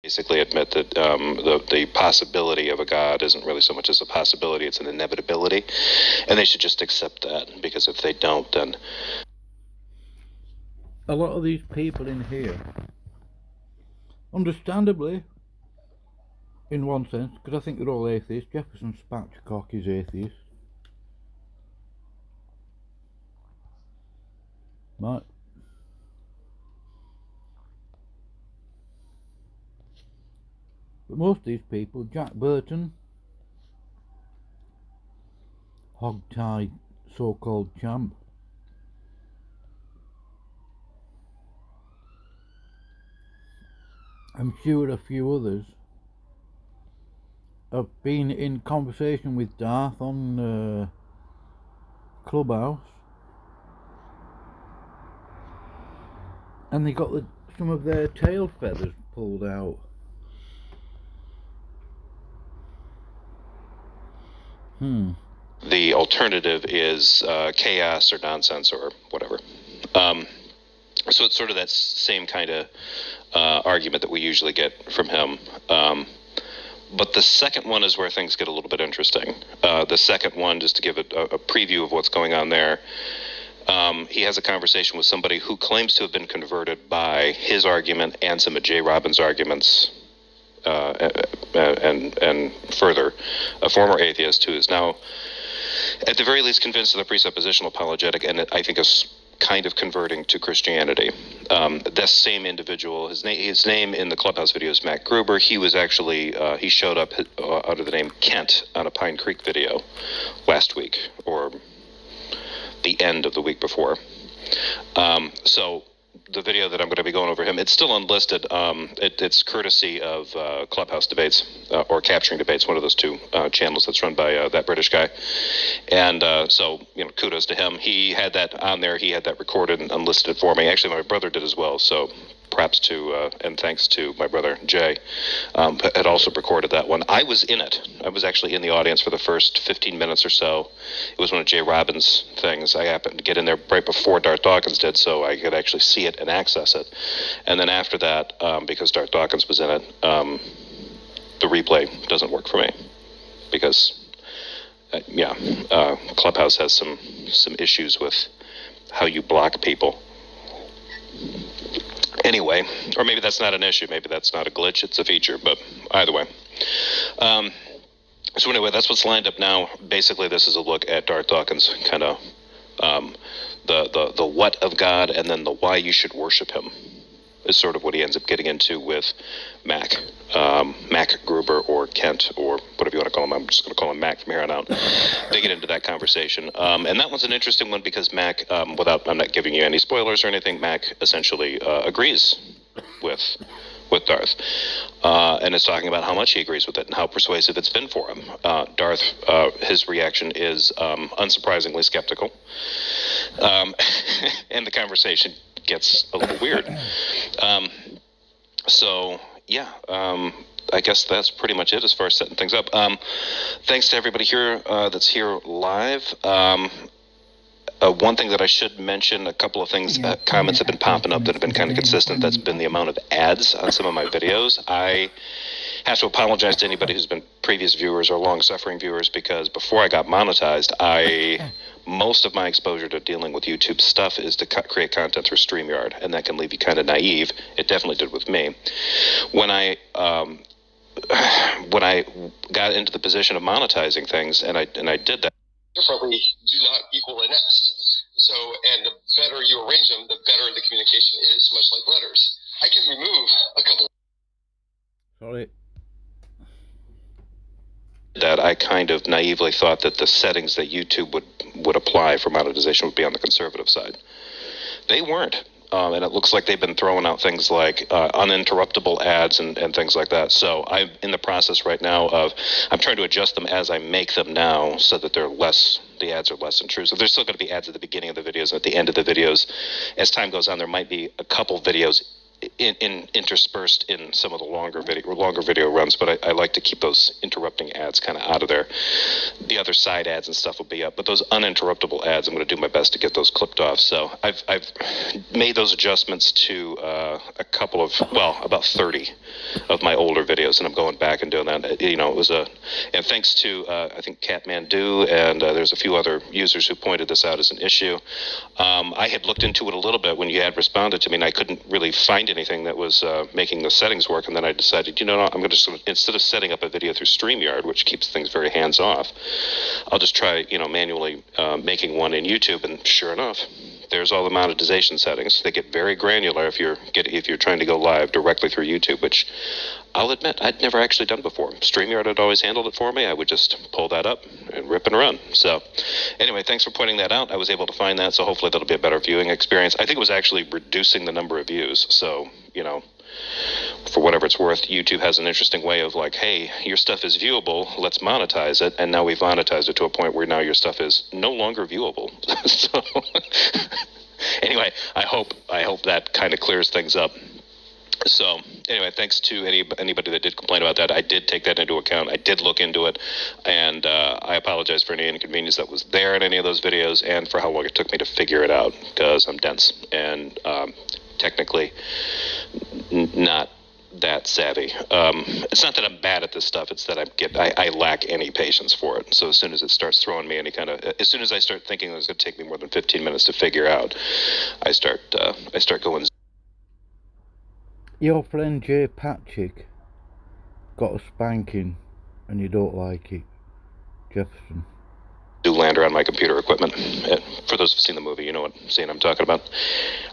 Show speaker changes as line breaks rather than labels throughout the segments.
basically admit that the possibility of a God isn't really so much as a possibility, it's an inevitability, and they should just accept that, because if they don't, then...
A lot of these people in here, understandably, in one sense, because I think they're all atheists. Jefferson Spatchcock is atheist. Right. But most of these people, Jack Burton, hog-tie so-called champ, I'm sure a few others have been in conversation with Darth on Clubhouse, and they got some of their tail feathers pulled out.
The alternative is chaos or nonsense or whatever. So it's sort of that same kind of argument that we usually get from him. But the second one is where things get a little bit interesting. The second one, just to give it a preview of what's going on there, he has a conversation with somebody who claims to have been converted by his argument and some of J. Robbins' arguments, and further, a former atheist who is now, at the very least, convinced of the presuppositional apologetic, and I think is kind of converting to Christianity. This same individual, his name in the Clubhouse video is Matt Gruber. He was actually, he showed up under the name Kent on a Pine Creek video last week, or the end of the week before. So the video that I'm going to be going over him, it's still unlisted. It's courtesy of Clubhouse Debates, or Capturing Debates, one of those two channels that's run by that British guy. And so, kudos to him. He had that on there. He had that recorded and unlisted for me. Actually, my brother did as well. So props to, and thanks to my brother, Jay, had also recorded that one. I was in it. I was actually in the audience for the first 15 minutes or so. It was one of Jay Robbins' things. I happened to get in there right before Darth Dawkins did, so I could actually see it and access it. And then after that, because Darth Dawkins was in it, the replay doesn't work for me. Because, Clubhouse has some issues with how you block people. Anyway, or maybe that's not an issue. Maybe that's not a glitch. It's a feature. But either way. So anyway, that's what's lined up now. Basically, this is a look at Darth Dawkins, kind of the what of God, and then the why you should worship him is sort of what he ends up getting into with Mac Gruber, or Kent, or whatever you want to call him. I'm just going to call him Mac from here on out. They get into that conversation. And that one's an interesting one because Mac, I'm not giving you any spoilers or anything, Mac essentially agrees with Darth, and is talking about how much he agrees with it and how persuasive it's been for him. Darth, his reaction is unsurprisingly skeptical, and the conversation gets a little weird. I guess that's pretty much it as far as setting things up. Thanks to everybody here that's here live. One thing that I should mention, a couple of things, comments have been popping up that have been kind of consistent. That's been the amount of ads on some of my videos. I have to apologize to anybody who's been previous viewers or long-suffering viewers, because before I got monetized, most of my exposure to dealing with YouTube stuff is to create content through StreamYard, and that can leave you kind of naive. It definitely did with me. When I got into the position of monetizing things, and I did that,
differently do not equal a nest. So, and the better you arrange them, the better the communication is, much like letters. I can remove a couple.
Sorry.
That I kind of naively thought that the settings that YouTube would apply for monetization would be on the conservative side. They weren't. And it looks like they've been throwing out things like uninterruptible ads and things like that. So I'm in the process right now of, I'm trying to adjust them as I make them now so that the ads are less intrusive. There's still going to be ads at the beginning of the videos and at the end of the videos. As time goes on, there might be a couple videos interspersed in some of the longer video runs, but I like to keep those interrupting ads kind of out of there. The other side ads and stuff will be up, but those uninterruptible ads, I'm going to do my best to get those clipped off. So I've made those adjustments to about 30 of my older videos, and I'm going back and doing that. It was and thanks to I think Catmandu and there's a few other users who pointed this out as an issue. I had looked into it a little bit when you had responded to me, and I couldn't really find anything that was making the settings work. And then I decided, I'm going to instead of setting up a video through StreamYard, which keeps things very hands off, I'll just try manually making one in YouTube. And sure enough, there's all the monetization settings. They get very granular if you're trying to go live directly through YouTube, which I'll admit I'd never actually done before. StreamYard had always handled it for me. I would just pull that up and rip and run. So anyway, thanks for pointing that out. I was able to find that, so hopefully that'll be a better viewing experience. I think it was actually reducing the number of views. So, for whatever it's worth, YouTube has an interesting way of like, hey, your stuff is viewable, let's monetize it. And now we've monetized it to a point where now your stuff is no longer viewable. So anyway, I hope that kind of clears things up. So anyway, thanks to anybody that did complain about that. I did take that into account. I did look into it, and I apologize for any inconvenience that was there in any of those videos and for how long it took me to figure it out, because I'm dense and technically not that savvy. It's not that I'm bad at this stuff. It's that I lack any patience for it. So as soon as it starts throwing me as soon as I start thinking it's going to take me more than 15 minutes to figure out, I start going.
Your friend Jay Patrick got a spanking and you don't like it, Jefferson.
Zoolander on my computer equipment. For those who've seen the movie, you know what scene I'm talking about.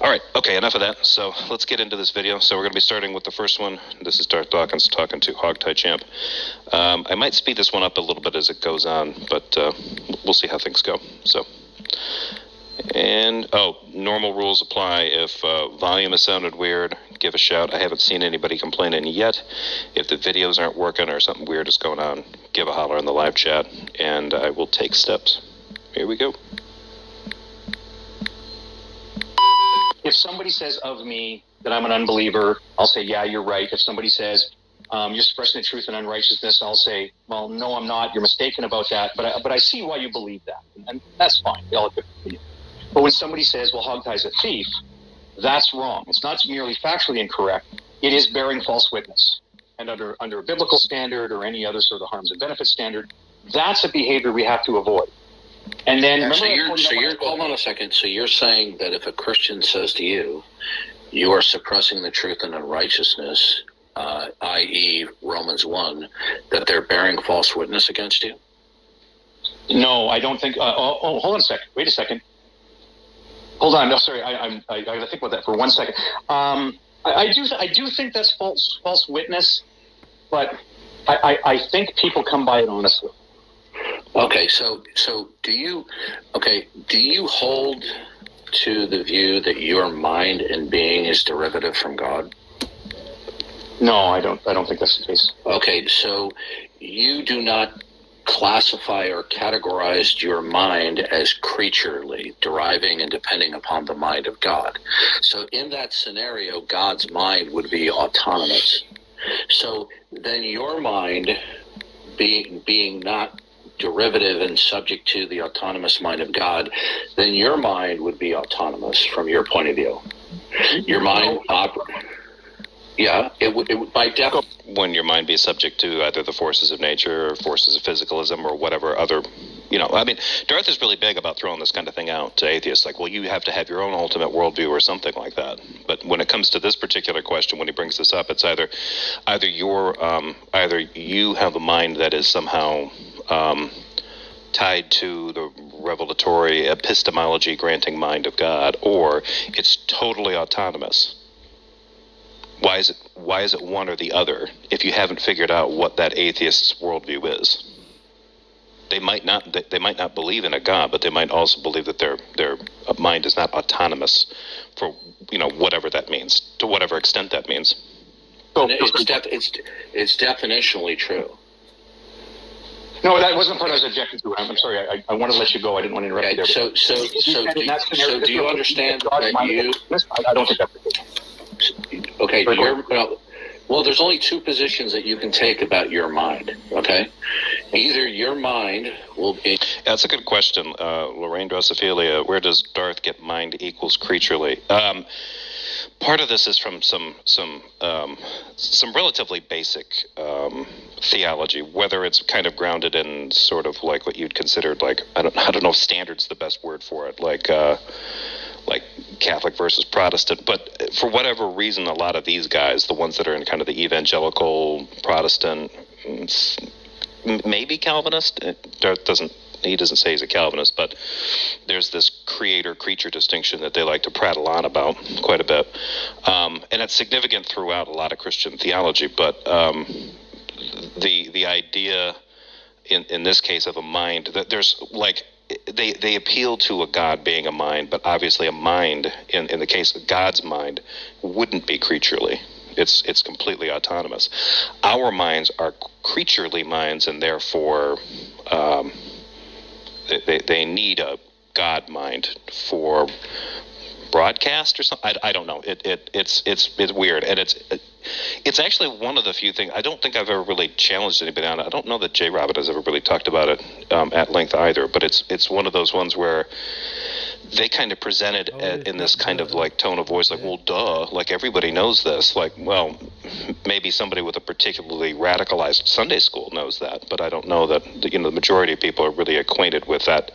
All right, okay, enough of that. So let's get into this video. So we're going to be starting with the first one. This is Darth Dawkins talking to Hogtie Champ. I might speed this one up a little bit as it goes on, but we'll see how things go. So. And, normal rules apply. If volume has sounded weird, give a shout. I haven't seen anybody complaining yet. If the videos aren't working or something weird is going on, give a holler in the live chat, and I will take steps. Here we go.
If somebody says of me that I'm an unbeliever, I'll say, yeah, you're right. If somebody says you're suppressing the truth and unrighteousness, I'll say, well, no, I'm not. You're mistaken about that. But I see why you believe that, and that's fine. We all have different opinions. But when somebody says, well, Hogtie's a thief, that's wrong. It's not merely factually incorrect. It is bearing false witness. And under a biblical standard or any other sort of harms and benefits standard, that's a behavior we have to avoid. And then
hold on a second. So you're saying that if a Christian says to you, you are suppressing the truth and unrighteousness, i.e. Romans 1, that they're bearing false witness against you?
No, I don't think. Hold on a second. Wait a second. Hold on. No, sorry. I got to think about that for 1 second. I do think that's false witness, but I think people come by it honestly.
Okay, so do you hold to the view that your mind and being is derivative from God?
No, I don't think that's the case.
Okay, so you do not classify or categorize your mind as creaturely, deriving and depending upon the mind of God. So in that scenario, God's mind would be autonomous. So then your mind being not derivative and subject to the autonomous mind of God, then your mind would be autonomous from your point of view. Your mind it would by definition.
When your mind be subject to either the forces of nature or forces of physicalism or whatever other, Darth is really big about throwing this kind of thing out to atheists. Like, well, you have to have your own ultimate worldview or something like that. But when it comes to this particular question, when he brings this up, it's either you have a mind that is somehow tied to the revelatory epistemology granting mind of God, or it's totally autonomous. Why is it one or the other if you haven't figured out what that atheist's worldview is? They might not believe in a God, but they might also believe that their mind is not autonomous for whatever that means, to whatever extent that means.
It's definitionally true.
No, that wasn't what I was objecting to. I'm sorry. I wanted to let you go. I didn't want to interrupt you there.
So do you understand that you?
I don't think that's the case.
Okay, well, there's only two positions that you can take about your mind, okay? Either your mind will be...
That's a good question. Lorraine Drosophila, where does Darth get mind equals creaturely? Part of this is from some relatively basic theology, whether it's kind of grounded in sort of like what you'd consider like, I don't know if standard's the best word for it, like Catholic versus Protestant, but for whatever reason, a lot of these guys, the ones that are in kind of the evangelical Protestant, maybe Calvinist, he doesn't say he's a Calvinist, but there's this creator-creature distinction that they like to prattle on about quite a bit, and it's significant throughout a lot of Christian theology. But the idea in this case of a mind, that there's like they appeal to a God being a mind, but obviously a mind in the case of God's mind wouldn't be creaturely. It's completely autonomous. Our minds are creaturely minds, and therefore they need a God mind for broadcast or something. I don't know. It's weird, and it's actually one of the few things. I don't think I've ever really challenged anybody on it. I don't know that J. Robert has ever really talked about it at length either. But it's one of those ones where they kind of presented in this kind of like tone of voice, like, well, duh, like everybody knows this. Like, well, maybe somebody with a particularly radicalized Sunday school knows that, but I don't know that the majority of people are really acquainted with that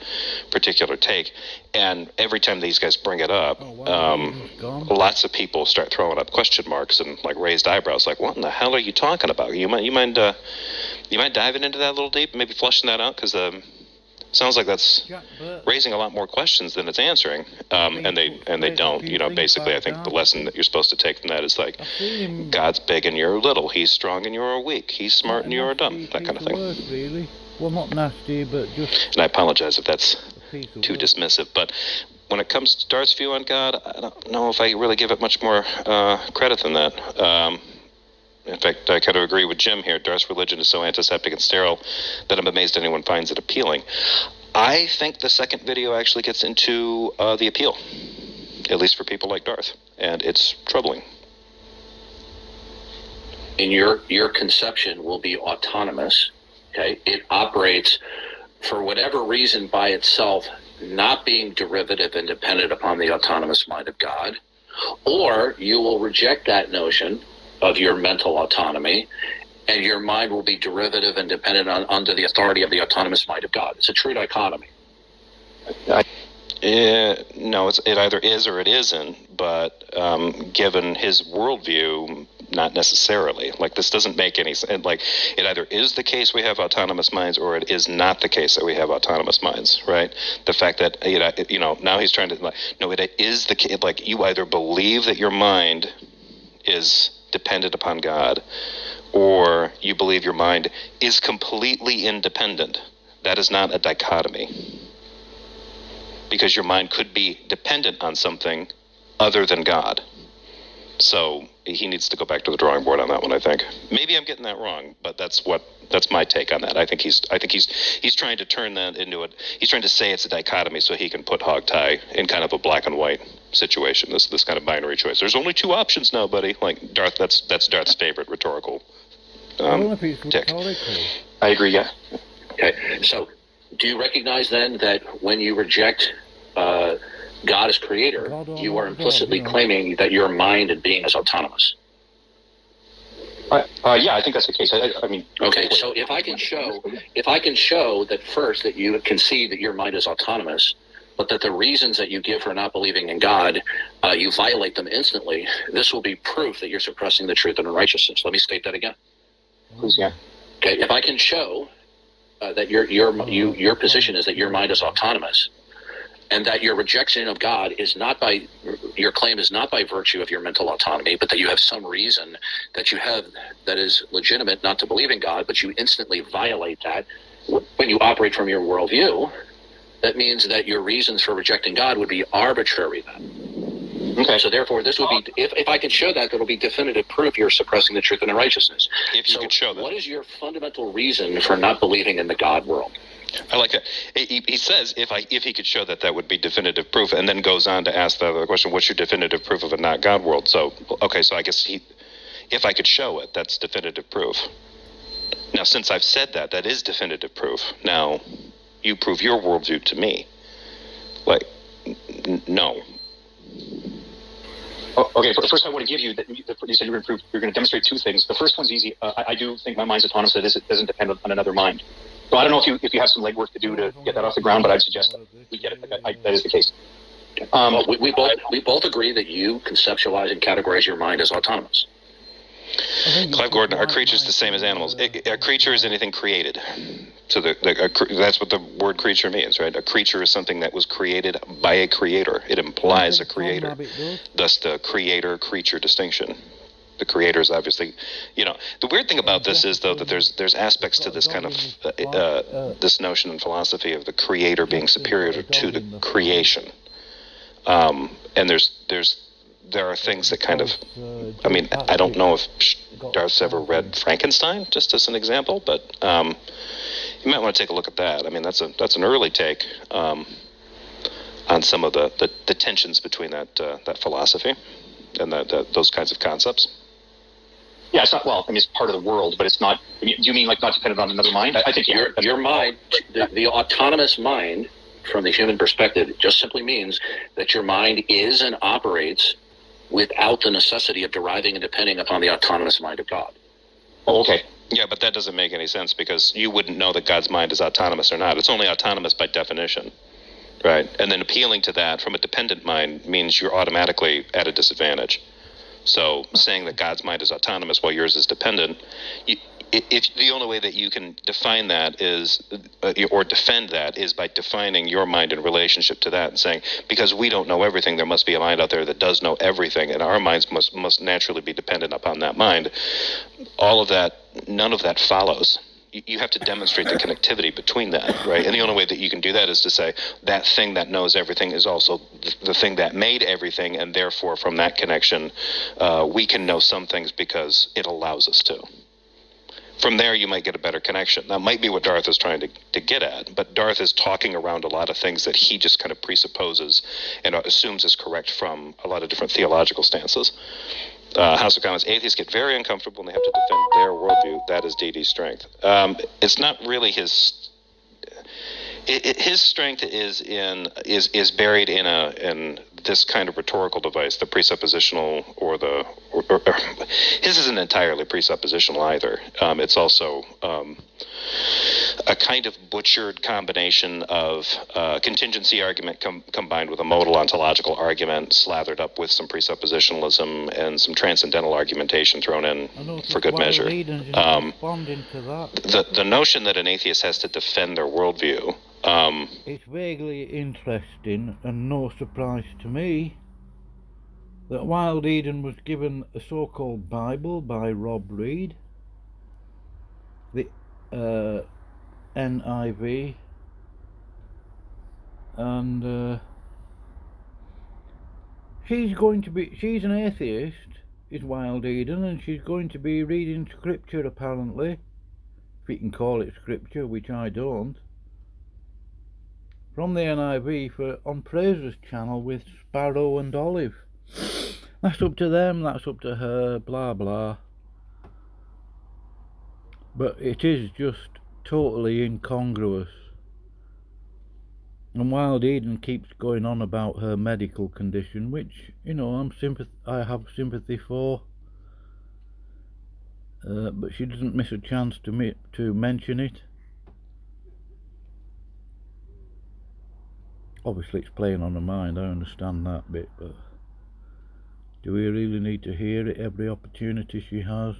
particular take. And every time these guys bring it up, lots of people start throwing up question marks and like raised eyebrows, like, what in the hell are you talking about? You mind diving into that a little deep, maybe flushing that out, because sounds like that's raising a lot more questions than it's answering, and they don't. Basically, I think the lesson that you're supposed to take from that is like, God's big and you're little. He's strong and you're weak. He's smart and you're dumb. That kind of thing.
Really? Well, not nasty, but just...
And I apologize if that's too dismissive, but when it comes to Darth's view on God, I don't know if I really give it much more credit than that. In fact, I kind of agree with Jim here. Darth's religion is so antiseptic and sterile that I'm amazed anyone finds it appealing. I think the second video actually gets into the appeal, at least for people like Darth, and it's troubling.
And your conception will be autonomous. Okay, it operates for whatever reason by itself, not being derivative and dependent upon the autonomous mind of God, or you will reject that notion of your mental autonomy, and your mind will be derivative and dependent under the authority of the autonomous mind of God. It's a true dichotomy.
No, it either is or it isn't, but given his worldview, not necessarily. Like, this doesn't make any sense. Like, it either is the case we have autonomous minds, or it is not the case that we have autonomous minds, right? The fact that, now he's trying to, like, no, it is the case. Like, you either believe that your mind is dependent upon God, or you believe your mind is completely independent. That is not a dichotomy, because your mind could be dependent on something other than God. So he needs to go back to the drawing board on that one, I think. Maybe I'm getting that wrong, but that's my take on that. I think he's trying to turn that into he's trying to say it's a dichotomy so he can put Hog Tie in kind of a black and white situation, this kind of binary choice. There's only two options now, buddy. Like, Darth, that's Darth's favorite rhetorical tick.
I agree, yeah.
Okay, so do you recognize then that when you reject God as creator, you are implicitly claiming that your mind and being is autonomous?
Yeah, I think that's the case. I mean,
okay. So if I can show that first that you concede that your mind is autonomous, but that the reasons that you give for not believing in God, you violate them instantly, this will be proof that you're suppressing the truth and unrighteousness. Let me state that again.
Please, yeah.
Okay. If I can show that your position is that your mind is autonomous, and that your rejection of God your claim is not by virtue of your mental autonomy, but that you have some reason that you have that is legitimate not to believe in God, but you instantly violate that when you operate from your worldview, that means that your reasons for rejecting God would be arbitrary then. Okay. So therefore, this would be, if I can show that, that'll be definitive proof you're suppressing the truth and unrighteousness.
If you could show that.
What is your fundamental reason for not believing in the God world?
I like that. He says if he could show that, that would be definitive proof, and then goes on to ask the other question: what's your definitive proof of a not God world? So okay, so I guess if I could show it, that's definitive proof. Now, since I've said that, that is definitive proof. Now, you prove your worldview to me. Like, no.
Oh, okay, first I want to give you that you said you're going to demonstrate two things. The first one's easy. I do think my mind's autonomous. That it doesn't depend on another mind. So I don't know if you have some legwork to do to get that off the ground, but I'd suggest that we get it. That is the case.
Well, we both agree that you conceptualize and categorize your mind as autonomous.
Clive Gordon, are creatures the same as animals? A creature is anything created. So that's what the word creature means, right? A creature is something that was created by a creator. It implies a creator. Thus the creator-creature distinction. The creator is obviously, the weird thing about this is, though, that there's aspects to this kind of, this notion in philosophy of the creator being superior to the creation. And there are things that kind of, I don't know if Darth's ever read Frankenstein, just as an example, but you might want to take a look at that. I mean, that's an early take on some of the tensions between that philosophy and those kinds of concepts.
Yeah, it's not, it's part of the world, but it's not, do you mean like not dependent on another mind? I think
your mind, the autonomous mind, from the human perspective, just simply means that your mind is and operates without the necessity of deriving and depending upon the autonomous mind of God.
Oh, okay.
Yeah, but that doesn't make any sense, because you wouldn't know that God's mind is autonomous or not. It's only autonomous by definition, right? And then appealing to that from a dependent mind means you're automatically at a disadvantage. So saying that God's mind is autonomous while yours is dependent, if the only way that you can define that is, or defend that, is by defining your mind in relationship to that and saying, because we don't know everything, there must be a mind out there that does know everything, and our minds must naturally be dependent upon that mind. All of that, none of that follows. You have to demonstrate the connectivity between that, right? And the only way that you can do that is to say that thing that knows everything is also the thing that made everything, and therefore from that connection, we can know some things because it allows us to. From there, you might get a better connection. That might be what Darth is trying to get at, but Darth is talking around a lot of things that he just kind of presupposes and assumes is correct from a lot of different theological stances. House of Commons, atheists get very uncomfortable and they have to defend their worldview. That is DD's strength. It's not really his. His strength is buried in this kind of rhetorical device, the presuppositional, or his isn't entirely presuppositional either. It's also a kind of butchered combination of contingency argument combined with a modal ontological argument, slathered up with some presuppositionalism and some transcendental argumentation thrown in for good measure. The notion that an atheist has to defend their worldview.
It's vaguely interesting and no surprise to me that Wild Eden was given a so-called Bible by Rob Reed, the NIV, and she's an atheist, is Wild Eden, and she's going to be reading scripture, apparently, if you can call it scripture, which I don't, from the NIV on Fraser's channel with Sparrow and Olive. That's up to them, that's up to her, blah blah. But it is just totally incongruous. And Wild Eden keeps going on about her medical condition, which, I have sympathy for. But she doesn't miss a chance to mention it. Obviously it's playing on her mind, I understand that bit, but do we really need to hear it every opportunity she has?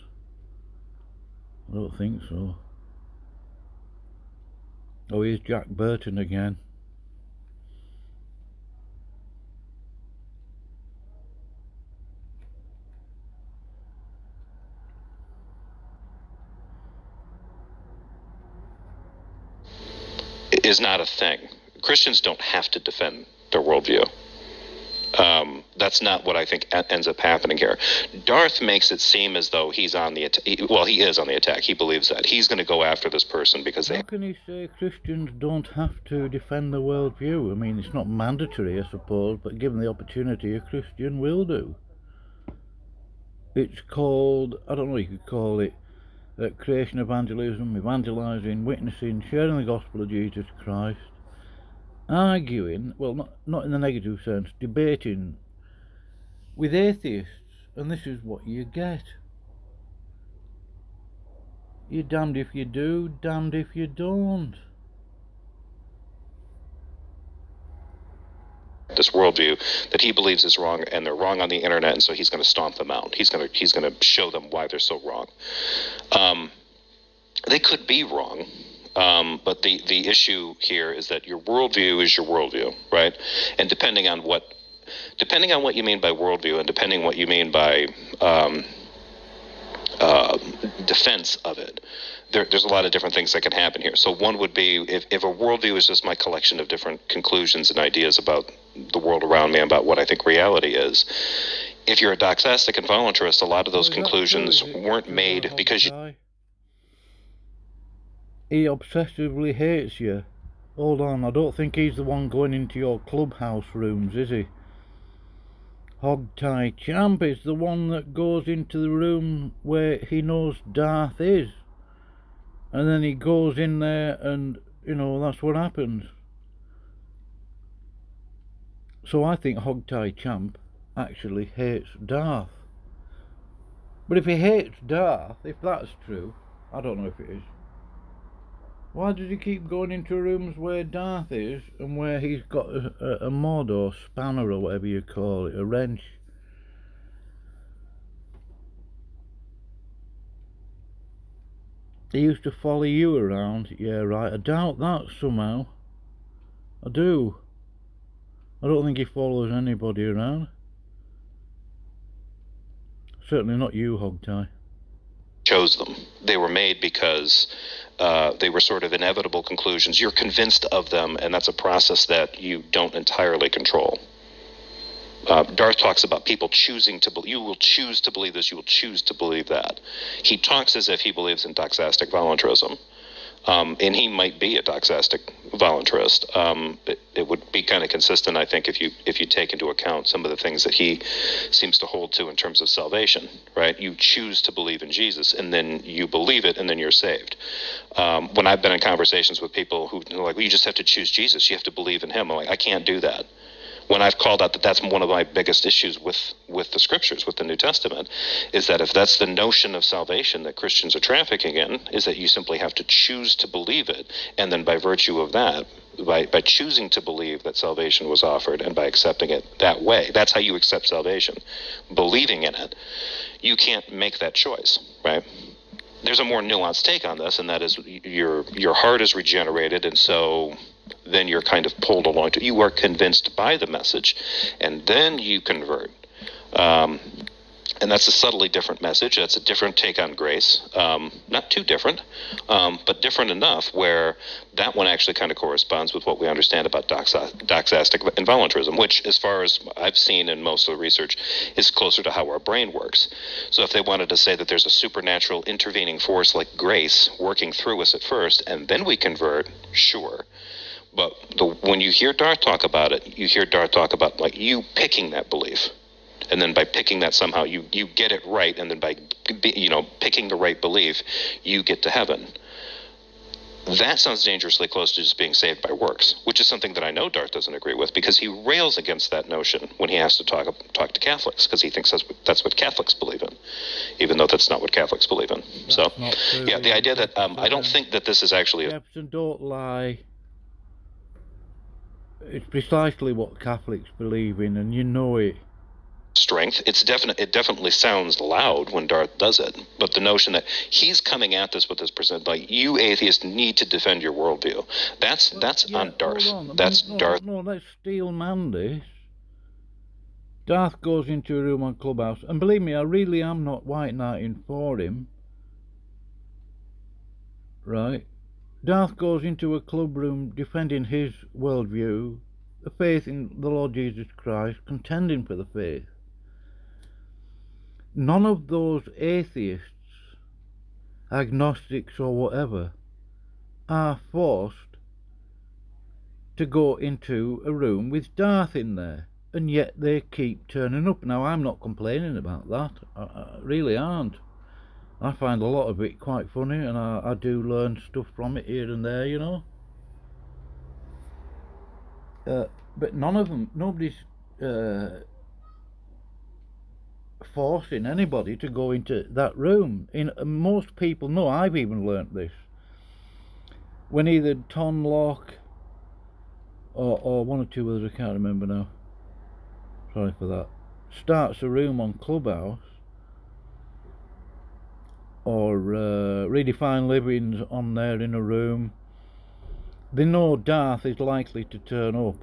I don't think so. Oh, here's Jack Burton again.
Is not a thing. Christians don't have to defend their worldview. That's not what I think ends up happening here. Darth makes it seem as though he's on the well, he is on the attack. He believes that he's going to go after this person because
How can he say Christians don't have to defend the worldview? I mean, it's not mandatory, I suppose, but given the opportunity, a Christian will do. It's called, I don't know, you could call it creation evangelism, evangelizing, witnessing, sharing the gospel of Jesus Christ, arguing, well, not in the negative sense, debating with atheists, and this is what you get. You're damned if you do, damned if you don't.
This worldview that he believes is wrong, and they're wrong on the internet, and so he's going to stomp them out. He's going to show them why they're so wrong. They could be wrong, but the issue here is that your worldview is your worldview, right? And depending on what you mean by worldview, and depending what you mean by defense of it, there's a lot of different things that can happen here. So one would be if a worldview is just my collection of different conclusions and ideas about the world around me, about what I think reality is. If you're a doxastic and voluntarist, a lot of those conclusions weren't made because you...
He obsessively hates you. Hold on, I don't think he's the one going into your clubhouse rooms, is he? Dawkins Champ is the one that goes into the room where he knows Darth is. And then he goes in there and, you know, that's what happens. So I think Dawkins Champ actually hates Darth. But if he hates Darth, if that's true, I don't know if it is, why does he keep going into rooms where Darth is and where he's got a mod or spanner or whatever you call it, a wrench? He used to follow you around. Yeah, right. I doubt that somehow. I do. I don't think he follows anybody around. Certainly not you, Hogtie.
Chose them. They were made because they were sort of inevitable conclusions. You're convinced of them, and that's a process that you don't entirely control. Darth talks about people choosing to believe. You will choose to believe this, you will choose to believe that. He talks as if he believes in doxastic voluntarism. And he might be a doxastic voluntarist. It would be kind of consistent, I think, if you take into account some of the things that he seems to hold to in terms of salvation, right? You choose to believe in Jesus, and then you believe it, and then you're saved. When I've been in conversations with people who are like, well, you just have to choose Jesus, you have to believe in him, I'm like, I can't do that. When I've called out that that's one of my biggest issues with the scriptures, with the New Testament, is that if that's the notion of salvation that Christians are trafficking in, is that you simply have to choose to believe it, and then by virtue of that, by choosing to believe that salvation was offered and by accepting it that way, that's how you accept salvation, believing in it. You can't make that choice, right? There's a more nuanced take on this, and that is your heart is regenerated, and so then you're kind of pulled along to, you are convinced by the message, and then you convert. And that's a subtly different message. That's a different take on grace. Not too different, but different enough where that one actually kind of corresponds with what we understand about doxastic involuntarism, which, as far as I've seen in most of the research, is closer to how our brain works. So if they wanted to say that there's a supernatural intervening force like grace working through us at first, and then we convert, sure. But when you hear Darth talk about it, you hear Darth talk about like you picking that belief. And then by picking that somehow, you get it right, and then by picking the right belief, you get to heaven. That sounds dangerously close to just being saved by works, which is something that I know Darth doesn't agree with, because he rails against that notion when he has to talk to Catholics, because he thinks that's what Catholics believe in, even though that's not what Catholics believe in.
That's
so,
yeah,
the idea that I don't think that this is actually
Jefferson, don't lie. It's precisely what Catholics believe in, and you know it.
Strength. It definitely sounds loud when Darth does it, but the notion that he's coming at this with this percent, like, you atheists need to defend your worldview. That's on Darth. That's Darth.
No, let's steel man this. Darth goes into a room on Clubhouse, and believe me, I really am not white knighting for him. Right? Darth goes into a club room defending his worldview, the faith in the Lord Jesus Christ, contending for the faith. None of those atheists, agnostics or whatever, are forced to go into a room with Darth in there, and yet they keep turning up. Now, I'm not complaining about that. I really aren't. I find a lot of it quite funny, and I do learn stuff from it here and there, you know. But none of them, nobody's forcing anybody to go into that room. Most people know, I've even learnt this, when either Tom Locke or one or two others, I can't remember now, sorry for that, starts a room on Clubhouse, or Redefined Living's on there in a room, they know Darth is likely to turn up,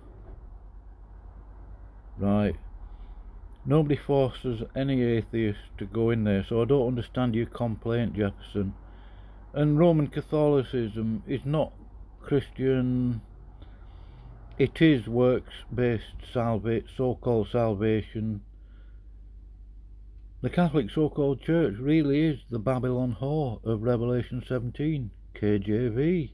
right? Nobody forces any atheist to go in there, so I don't understand your complaint, Jefferson. And Roman Catholicism is not Christian. It is works-based so-called salvation. The Catholic so-called Church really is the Babylon whore of Revelation 17, KJV.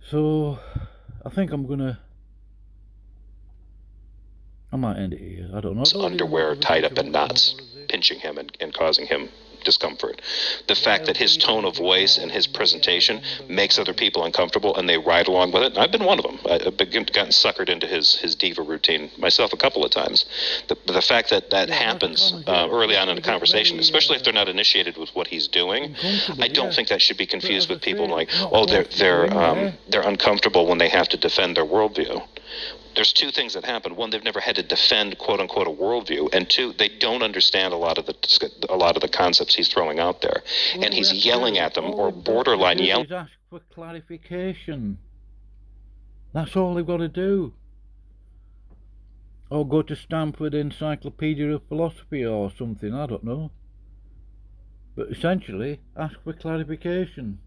So, I think I might end it here. I don't know.
His underwear tied up in knots, pinching him and causing him discomfort. The fact that his tone of voice and his presentation makes other people uncomfortable, and they ride along with it. And I've been one of them. I've gotten suckered into his diva routine myself a couple of times. The fact that happens early on in a conversation, especially if they're not initiated with what he's doing, I don't think that should be confused with people like, oh, they're uncomfortable when they have to defend their worldview. There's two things that happen. One, they've never had to defend "quote unquote" a worldview, and two, they don't understand a lot of the concepts he's throwing out there, and he's yelling at them or borderline yelling.
Ask for clarification. That's all they've got to do. Or go to Stanford Encyclopedia of Philosophy or something. I don't know. But essentially, ask for clarification.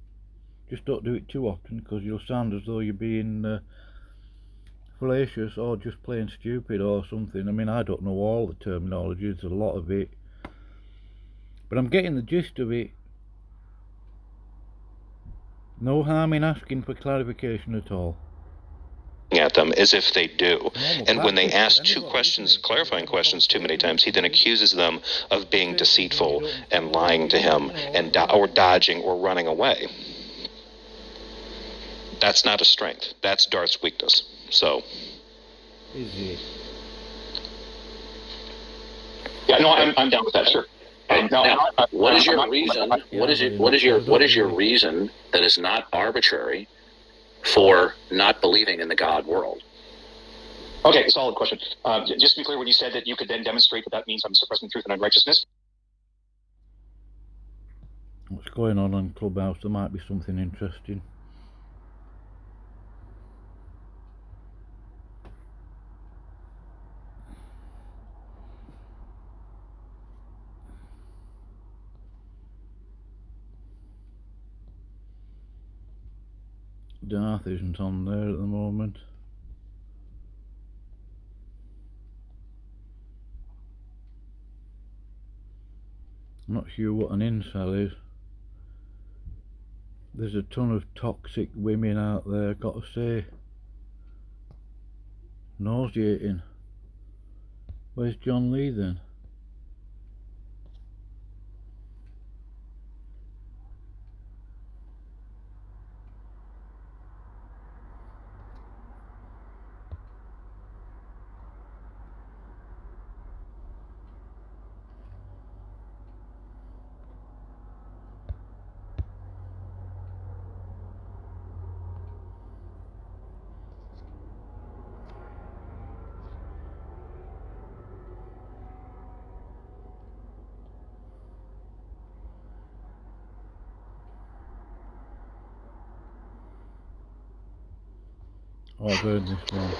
Just don't do it too often, because you'll sound as though you're being fallacious or just plain stupid or something. I mean, I don't know all the terminology, there's a lot of it, but I'm getting the gist of it. No harm in asking for clarification at all.
At them as if they do, and when they ask clarifying questions too many times, he then accuses them of being deceitful and lying to him and or dodging or running away. That's not a strength. That's Darth's weakness. So,
is it?
Yeah, no, I'm down with that, sure.
What is your reason? What is your reason that is not arbitrary for not believing in the God world?
Okay, solid question. Just to be clear, when you said that you could then demonstrate that means I'm suppressing truth and unrighteousness.
What's going on Clubhouse? There might be something interesting. Darth isn't on there at the moment. I'm not sure what an incel is. There's a ton of toxic women out there, gotta say. Nauseating. Where's John Lee then? Oh, I've heard this one.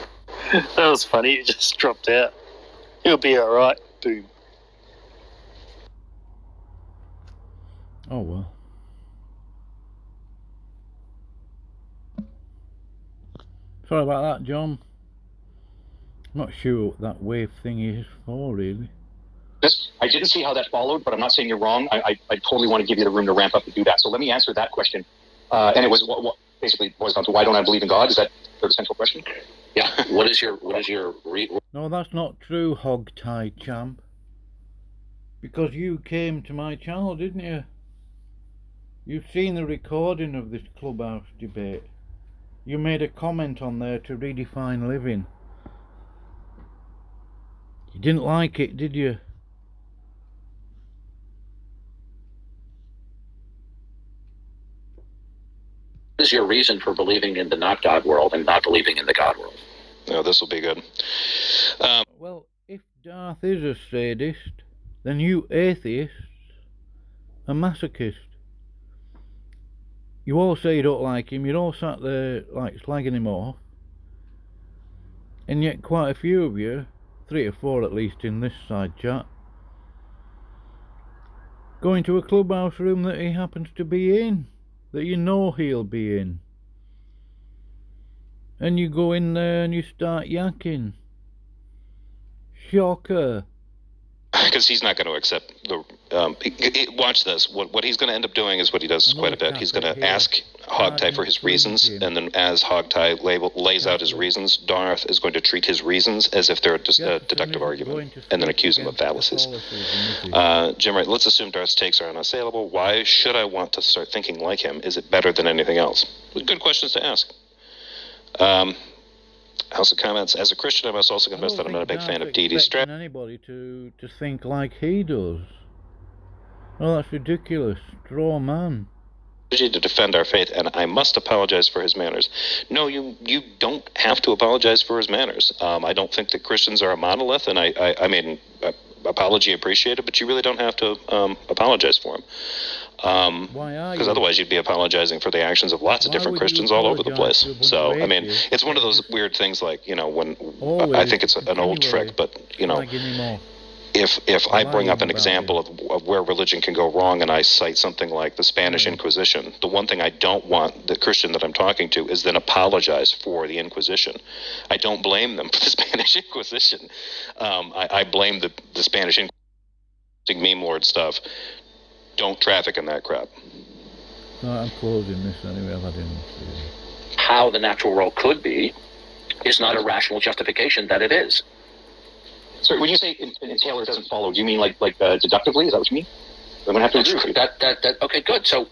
That was funny, it just dropped out. He'll be alright. Boom.
Oh well. Sorry about that, John. I'm not sure what that wave thing is for, really.
I didn't see how that followed, but I'm not saying you're wrong. I totally want to give you the room to ramp up and do that. So let me answer that question. And it was what basically boils down to why don't I believe in God? Is that the central question?
Yeah. What is your
No, that's not true, Hogtie Champ. Because you came to my channel, didn't you? You've seen the recording of this clubhouse debate. You made a comment on there to redefine living. You didn't like it, did you?
What is your reason for believing in the not God world and not believing in the God world?
No, this will be good.
Well, if Darth is a sadist, then you atheists are masochists. You all say you don't like him, you're all sat there like slagging him off, and yet quite a few of you, 3 or 4 at least in this side chat, go into a clubhouse room that he happens to be in, that you know he'll be in, and you go in there and you start yakking. Shocker.
Because he's not going to accept the. Watch this. What he's going to end up doing is what he does quite a bit. He's going to ask Hogtie for his reasons, and then as Hogtie lays out his reasons, Darth is going to treat his reasons as if they're a deductive argument, and then accuse him of fallacies. Jim, right? Let's assume Darth's takes are unassailable. Why should I want to start thinking like him? Is it better than anything else? Good questions to ask. House of Comments. As a Christian, I must also confess that I'm not a big fan of D.D. Strap.
Anybody to think like he does. Oh, that's ridiculous. Straw man.
To defend our faith, and I must apologize for his manners. No, you don't have to apologize for his manners. I don't think that Christians are a monolith, and I mean, apology appreciated, but you really don't have to apologize for him.
Why are you?
Because otherwise you'd be apologizing for the actions of lots of different Christians all over the place. So, I mean, it's one of those weird things like, you know, when I think it's an old trick, but, you know, if I bring up an example of where religion can go wrong and I cite something like the Spanish Inquisition, the one thing I don't want the Christian that I'm talking to is then apologize for the Inquisition. I don't blame them for the Spanish Inquisition. I blame the Spanish Inquisition meme lord stuff. Don't traffic in that crap.
No, I'm closing this anyway. I've had enough.
How the natural world could be is not a rational justification that it is.
So when you say in Taylor doesn't follow, do you mean like deductively? Is that what you mean? I'm gonna have to agree with you.
Okay, good. So